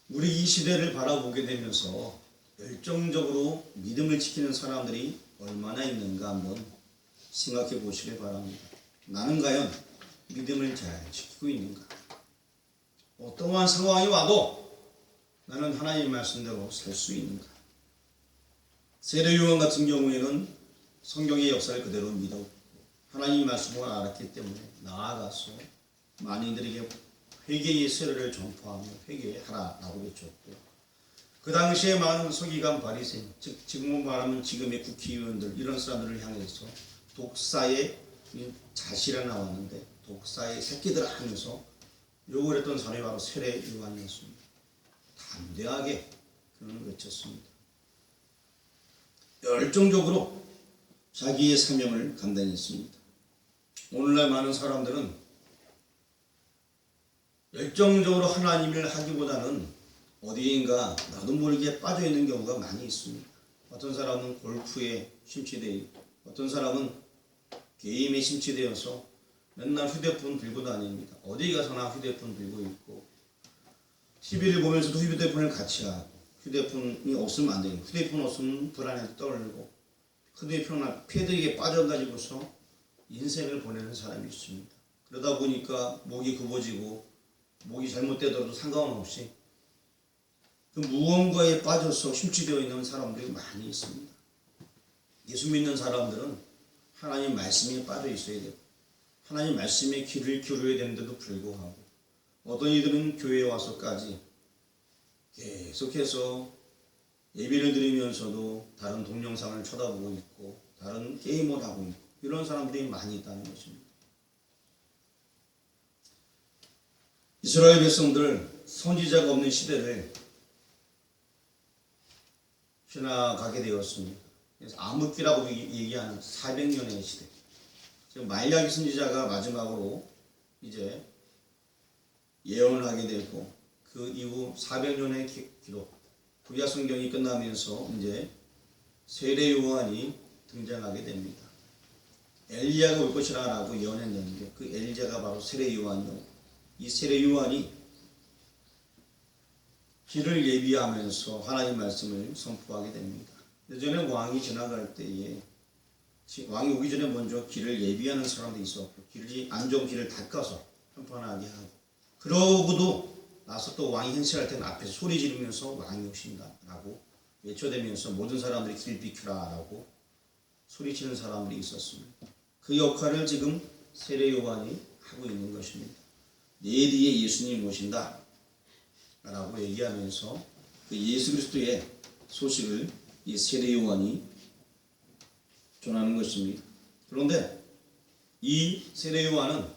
우리 이 시대를 바라보게 되면서 열정적으로 믿음을 지키는 사람들이 얼마나 있는가 한번 생각해 보시길 바랍니다. 나는 과연 믿음을 잘 지키고 있는가? 어떠한 상황이 와도 나는 하나님의 말씀대로 살 수 있는가? 세례 요한 같은 경우에는 성경의 역사를 그대로 믿었고 하나님의 말씀을 알았기 때문에 나아가서 만인들에게 회개의 세례를 전파하며 회개하라라고 외쳤고요. 그 당시에 많은 서기관 바리새인, 즉 지금은 말하면 지금의 국회의원들 이런 사람들을 향해서 독사의 자시라 나왔는데 독사의 새끼들 하면서 욕을 했던 사람이 바로 세례 요한이었습니다. 담대하게 그는 외쳤습니다. 열정적으로 자기의 사명을 감당했습니다. 오늘날 많은 사람들은 열정적으로 하나님을 하기보다는 어디인가 나도 모르게 빠져있는 경우가 많이 있습니다. 어떤 사람은 골프에 심취되어 있고 어떤 사람은 게임에 심취되어서 맨날 휴대폰 들고 다닙니다. 어디 가서나 휴대폰 들고 있고 TV를 보면서도 휴대폰을 같이 하고 휴대폰이 없으면 안 돼요. 휴대폰 없으면 불안해서 떨고 휴대폰 패드에 빠져가지고서 인생을 보내는 사람이 있습니다. 그러다 보니까 목이 굽어지고 목이 잘못되더라도 상관없이 그 무언가에 빠져서 심취되어 있는 사람들이 많이 있습니다. 예수 믿는 사람들은 하나님 말씀에 빠져 있어야 되고 하나님 말씀에 귀를 기울여야 되는데도 불구하고 어떤 이들은 교회에 와서까지 계속해서 예배를 드리면서도 다른 동영상을 쳐다보고 있고 다른 게임을 하고 있고 이런 사람들이 많이 있다는 것입니다. 이스라엘 백성들 선지자가 없는 시대를 지나가게 되었습니다. 그래서 암흑기라고 얘기하는 400년의 시대. 지금 말라기 선지자가 마지막으로 이제 예언을 하게 되고 그 이후 400년의 기록 구약 성경이 끝나면서 이제 세례 요한이 등장하게 됩니다. 엘리야가 올 것이라고 예언했는데 그 엘리야가 바로 세례 요한이요. 이 세례 요한이 길을 예비하면서 하나님 말씀을 선포하게 됩니다. 예전에 왕이 지나갈 때에 왕이 오기 전에 먼저 길을 예비하는 사람도 있었고 안 좋은 길을 닦아서 편편하게 하고 그러고도 나서 또 왕이 행세할 때는 앞에서 소리 지르면서 왕이 오신다라고 외쳐대면서 모든 사람들이 길 비켜라라고 소리치는 사람들이 있었습니다. 그 역할을 지금 세례 요한이 하고 있는 것입니다. 내 뒤에 예수님이 오신다 라고 얘기하면서 그 예수 그리스도의 소식을 이 세례 요한이 전하는 것입니다. 그런데 이 세례 요한은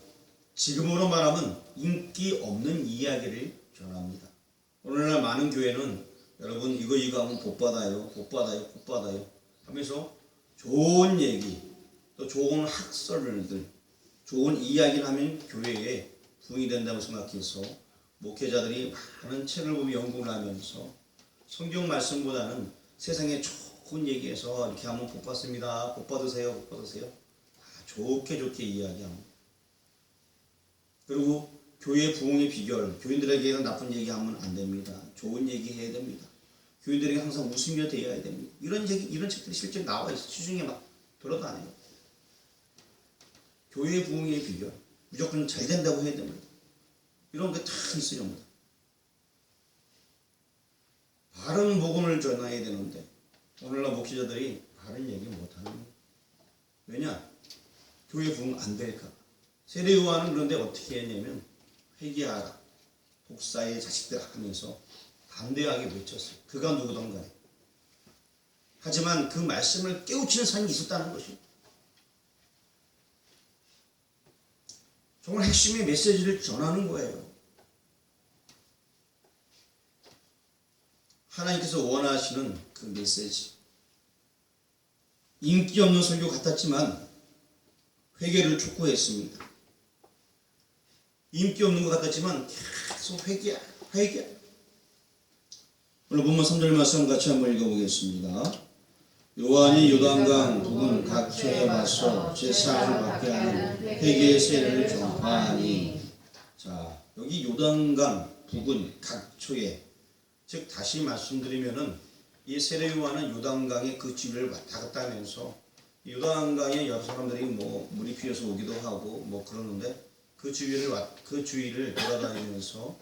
지금으로 말하면 인기 없는 이야기를 전합니다. 오늘날 많은 교회는 여러분 이거 하면 복 받아요 하면서 좋은 얘기 또 좋은 학설들 좋은 이야기를 하면 교회에 부흥이 된다고 생각해서 목회자들이 많은 책을 보며 연구를 하면서 성경 말씀보다는 세상에 좋은 얘기해서 이렇게 하면 복 받습니다. 복 받으세요. 좋게 이야기합니다. 그리고 교회 부흥의 비결, 교인들에게는 나쁜 얘기하면 안 됩니다. 좋은 얘기 해야 됩니다. 교인들에게 항상 웃으며 대해야 됩니다. 이런 책들이 실제 나와 있어요. 시중에 막 돌아다녀요. 교회 부흥의 비결, 무조건 잘 된다고 해야 됩니다. 이런 게 다 있어요. 바른 복음을 전해야 되는데 오늘날 목회자들이 바른 얘기 못하는 거예요. 왜냐? 교회 부흥 안 될까? 세례 요한은 그런데 어떻게 했냐면 회개하라, 독사의 자식들 하면서 담대하게 외쳤어요. 그가 누구든 간에. 하지만 그 말씀을 깨우치는 사람이 있었다는 것이에요. 정말 핵심의 메시지를 전하는 거예요. 하나님께서 원하시는 그 메시지. 인기 없는 설교 같았지만 회개를 촉구했습니다. 인기 없는 것 같았지만 계속 회개. 오늘 본문 3절 말씀 같이 한번 읽어보겠습니다. 요한이 요단강 부근 각처에 와서 제사를 받게 하는 회개의 세례를 전파하니. 자, 여기 요단강 북은 각초에, 즉 다시 말씀드리면은 이 세례요한은 요단강의 그 주위를 왔다 갔다 하면서 요단강에 여러 사람들이 뭐 물이 피어서 오기도 하고 뭐 그러는데 그 주위를 돌아다니면서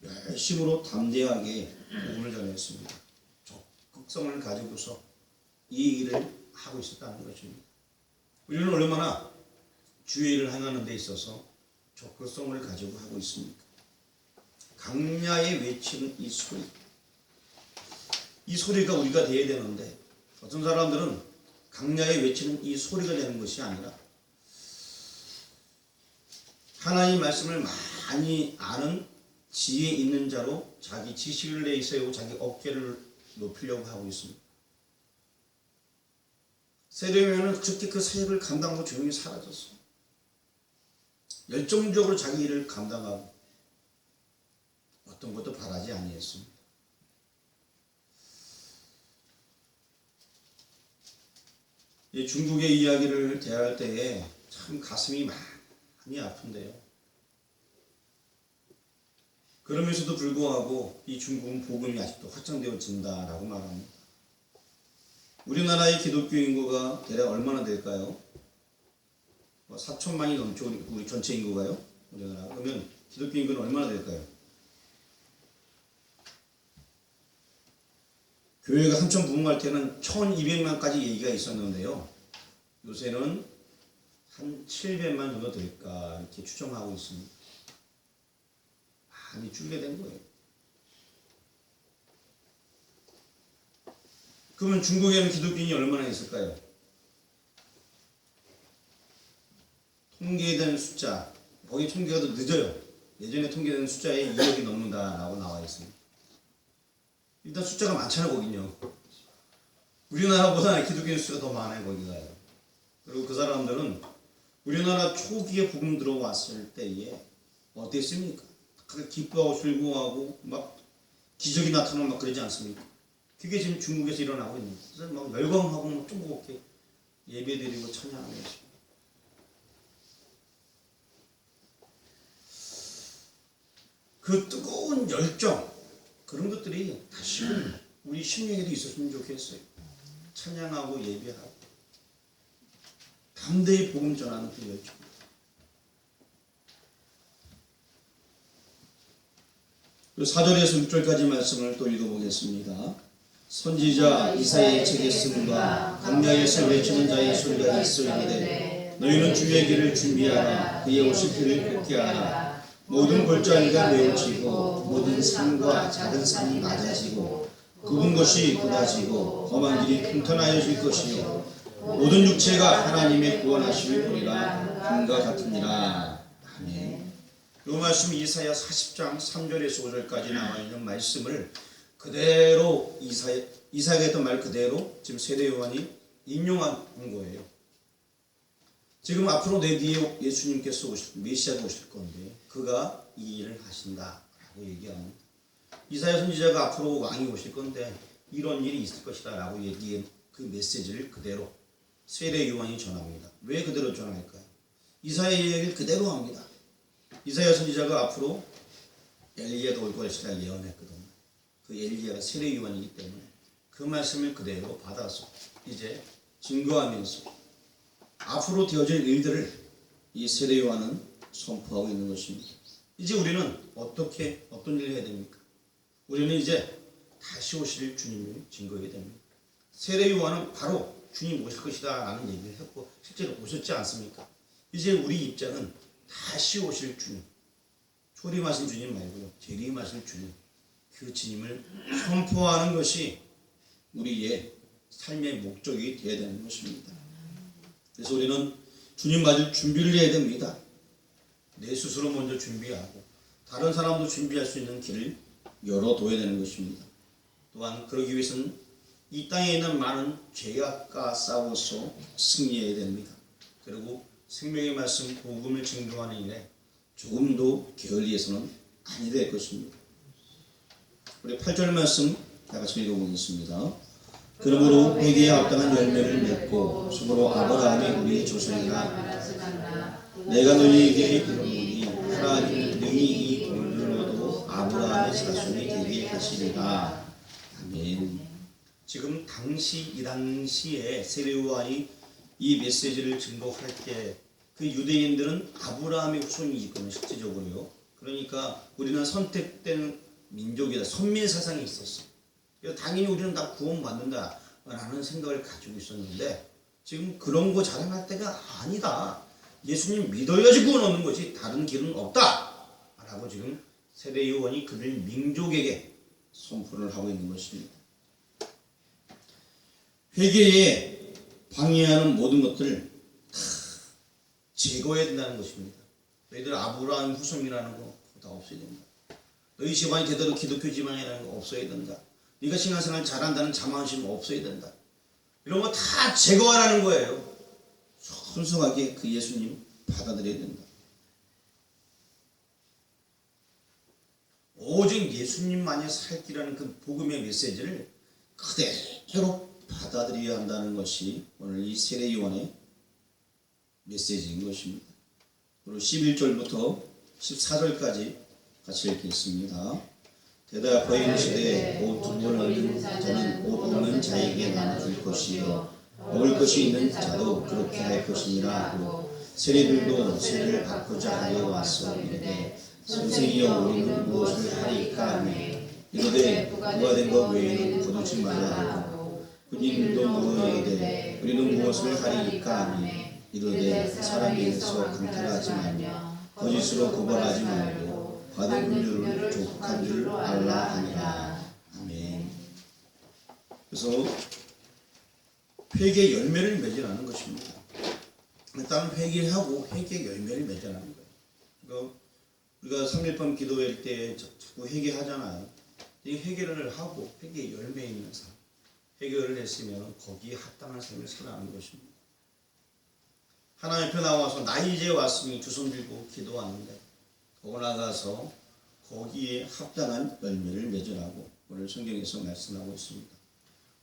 열심으로 담대하게 복음을 전했습니다. 적극성을 가지고서 이 일을 하고 있었다는 것입니다. 우리는 얼마나 주의를 행하는 데 있어서 적극성을 가지고 하고 있습니까? 강야에 외치는 이 소리, 이 소리가 우리가 되어야 되는데 어떤 사람들은 강야에 외치는 이 소리가 되는 것이 아니라 하나님 말씀을 많이 아는 지혜 있는 자로 자기 지식을 내세우고 자기 어깨를 높이려고 하고 있습니다. 세례요한은 그렇게 그 사역을 감당하고 조용히 사라졌어요. 열정적으로 자기 일을 감당하고 어떤 것도 바라지 아니했습니다. 이 중국의 이야기를 대할 때에 참 가슴이 많이 아픈데요. 그러면서도 불구하고 이 중국은 복음이 아직도 확장되어진다라고 말합니다. 우리나라의 기독교 인구가 대략 얼마나 될까요? 4천만이 넘죠. 우리 전체 인구가요. 우리나라. 그러면 기독교 인구는 얼마나 될까요? 교회가 한참 부흥할 때는 1200만까지 얘기가 있었는데요. 요새는 한 700만 정도 될까 이렇게 추정하고 있습니다. 많이 줄게 된 거예요. 그러면 중국에는 기독교인이 얼마나 있을까요? 통계된 숫자, 거기 통계가 더 늦어요. 예전에 통계된 숫자에 2억이 넘는다라고 나와 있습니다. 일단 숫자가 많잖아요, 거긴요. 우리나라보다 기독교인 숫자가 더 많아요, 거기가요. 그리고 그 사람들은 우리나라 초기에 복음 들어왔을 때에 어땠습니까? 기뻐하고 즐거워하고 막 기적이 나타나고 막 그러지 않습니까? 그게 지금 중국에서 일어나고 있는 거예요. 그래서 막 열광하고 막 뜨겁게 예배드리고 찬양하는 것입니다. 그 뜨거운 열정, 그런 것들이 다시 우리 심령에도 있었으면 좋겠어요. 찬양하고 예배하고 담대히 복음 전하는 그 열정. 그 4절에서 6절까지 말씀을 또 읽어보겠습니다. 선지자 이사야의 책에 쓰는바 광야에서 외치는 자의 소리가 있으리되 너희는 주의 길을 준비하라. 그의 오실 길을 걷게 하라. 모든 골짜기가 메워지고 모든 산과 작은 산이 낮아지고 굽은 것이 곧아지고 험한 길이 평탄하여질 것이요 모든 육체가 하나님의 구원하심을 보리라. 밤과 같으니라. 아멘. 이 말씀 이사야 40장 3절에서 5절까지 나와 있는 말씀을 그대로 이사야가 했던 말 그대로 지금 세례요한이 인용한 거예요. 지금 앞으로 내 뒤에 예수님께서 메시아가 오실 건데 그가 이 일을 하신다라고 얘기합니다. 이사야 선지자가 앞으로 왕이 오실 건데 이런 일이 있을 것이다 라고 얘기한 그 메시지를 그대로 세례요한이 전합니다. 왜 그대로 전할까요? 이사야의 얘기를 그대로 합니다. 이사야 선지자가 앞으로 엘리야가 올 것이라 예언했거든요. 그 엘리야가 세례요한이기 때문에 그 말씀을 그대로 받아서 이제 증거하면서 앞으로 되어질 일들을 이 세례요한은 선포하고 있는 것입니다. 이제 우리는 어떤 일을 해야 됩니까? 우리는 이제 다시 오실 주님을 증거해야 됩니다. 세례요한은 바로 주님 오실 것이다 라는 얘기를 했고 실제로 오셨지 않습니까? 이제 우리 입장은 다시 오실 주님, 초림하신 주님 말고요, 재림하실 주님, 그 주님을 선포하는 것이 우리의 삶의 목적이 되어야 되는 것입니다. 그래서 우리는 주님 맞을 준비를 해야 됩니다. 내 스스로 먼저 준비하고 다른 사람도 준비할 수 있는 길을 열어둬야 되는 것입니다. 또한 그러기 위해서는 이 땅에 있는 많은 죄악과 싸워서 승리해야 됩니다. 그리고 생명의 말씀 복음을 증거하는 일에 조금도 게을리해서는 아니 될 것입니다. 우리 8절 말씀 다 같이 읽어보겠습니다. 그러므로 회개에 합당한 열매를 맺고 서로 아브라함이 우리의 조상이라. 내가 너희에게 이르노니 하나님은 능히 이 돌들로도 아브라함 다윗의 자손이 되게 하시리라. 아멘. 지금 이 당시에 세례요한이 이 메시지를 증거할 때 그 유대인들은 아브라함의 후손이 있거든요. 실제적으로요. 그러니까 우리는 선택된 민족이다. 선민 사상이 있었어. 그래서 당연히 우리는 다 구원받는다라는 생각을 가지고 있었는데 지금 그런 거 자랑할 때가 아니다. 예수님 믿어야지 구원 얻는 거지 다른 길은 없다. 라고 지금 세례요한이 그들 민족에게 선포를 하고 있는 것입니다. 회개에 방해하는 모든 것들을 다 제거해야 된다는 것입니다. 너희들 아브라함 후손이라는 거 다 없어야 된다. 너희 집안이 제대로 기독교 집안이라는 거 없어야 된다. 네가 신앙생활 잘한다는 자만심 없어야 된다. 이런 거 다 제거하라는 거예요. 순수하게 그 예수님 받아들여야 된다. 오직 예수님만이 살 길이라는 그 복음의 메시지를 그대로 받아들여야 한다는 것이 오늘 이 세례요한의 메시지인 것입니다. 그리고 11절부터 14절까지 같이 읽겠습니다. 대답하여 이르시되 옷 두 벌 얻은 자는 옷 없는 자에게 나눠줄 것이요 먹을 것이 있는 자도 그렇게 할 것이니라 하고 세리들도 세례를 받고자 하여 왔어 이르되 선생이여 우리는 무엇을 하리까 하매 이르되 부과된 것 외에는 거두지 말라 하고 군인들도 물으되 우리는 무엇을 하리까 하매 이르되 사람에게서 강탈하지 말며 거짓으로 고발하지 말고 받은 분류를 족한 줄 알라 하니라. 아멘. 그래서 회개 열매를 맺으라는 것입니다. 일단 회개하고 회개 열매를 맺으라는 거예요. 그러니까 우리가 3일밤 기도할 때 자꾸 회개하잖아요. 이 회개를 하고 회개 열매 있는 삶, 회개를 했으면 거기에 합당한 삶을 살아가는 것입니다. 하나님 앞에 나와서 나 이제 왔으니 두 손 들고 기도하는데 거기 나가서 거기에 합당한 열매를 맺으라고 오늘 성경에서 말씀하고 있습니다.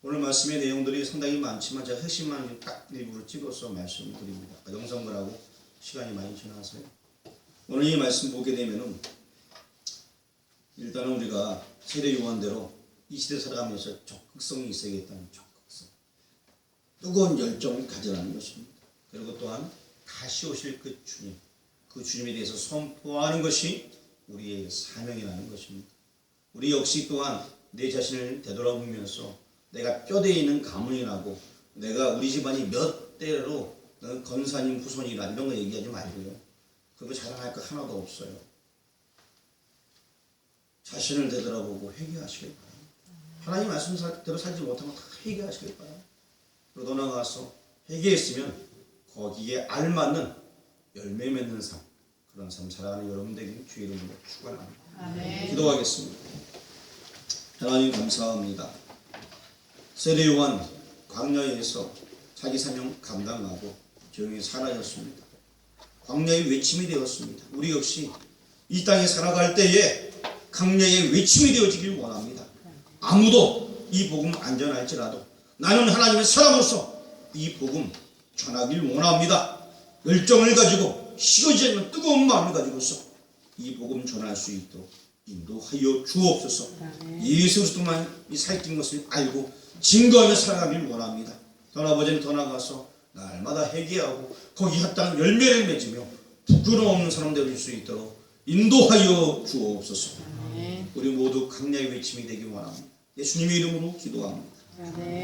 오늘 말씀의 내용들이 상당히 많지만 제가 핵심만 딱 일부러 찍어서 말씀을 드립니다. 영상을 하고 시간이 많이 지나서요. 오늘 이 말씀 보게 되면은 일단은 우리가 세례 요한대로 이 시대 살아가면서 적극성이 있어야겠다는 적극성, 뜨거운 열정을 가져라는 것입니다. 그리고 또한 다시 오실 그 주님, 그 주님에 대해서 선포하는 것이 우리의 사명이라는 것입니다. 우리 역시 또한 내 자신을 되돌아보면서 내가 뼈대에 있는 가문이라고 내가 우리 집안이 몇 대로 건사님 후손이라 이런 거 얘기하지 말고요. 그거 자랑할 거 하나도 없어요. 자신을 되돌아보고 회개하시길 바랍니다. 하나님 말씀대로 살지 못하면 다 회개하시길 바랍니다. 그러고 나가서 회개했으면 거기에 알맞는 열매 맺는 삶, 그런 삶 살아가는 여러분 되기를 주의 이름으로 축원합니다. 아멘. 기도하겠습니다. 하나님 감사합니다. 세례 요한 광야에서 자기 사명 감당하고 조용히 사라졌습니다. 광야의 외침이 되었습니다. 우리 역시 이 땅에 살아갈 때에 광야의 외침이 되어지길 원합니다. 아무도 이 복음 안 전할지라도 나는 하나님의 사람으로서 이 복음 전하길 원합니다. 열정을 가지고 식어지지 않는 뜨거운 마음을 가지고서 이 복음 전할 수 있도록 인도하여 주옵소서. 예수 그리스도만 이 살찐 것을 알고 증거하며 살아가길 원합니다. 아버지는 더 나아가서 날마다 회개하고 거기 합당한 열매를 맺으며 부끄러움 없는 사람 되어줄 수 있도록 인도하여 주옵소서. 우리 모두 강야의 외침이 되길 원합니다. 예수님의 이름으로 기도합니다.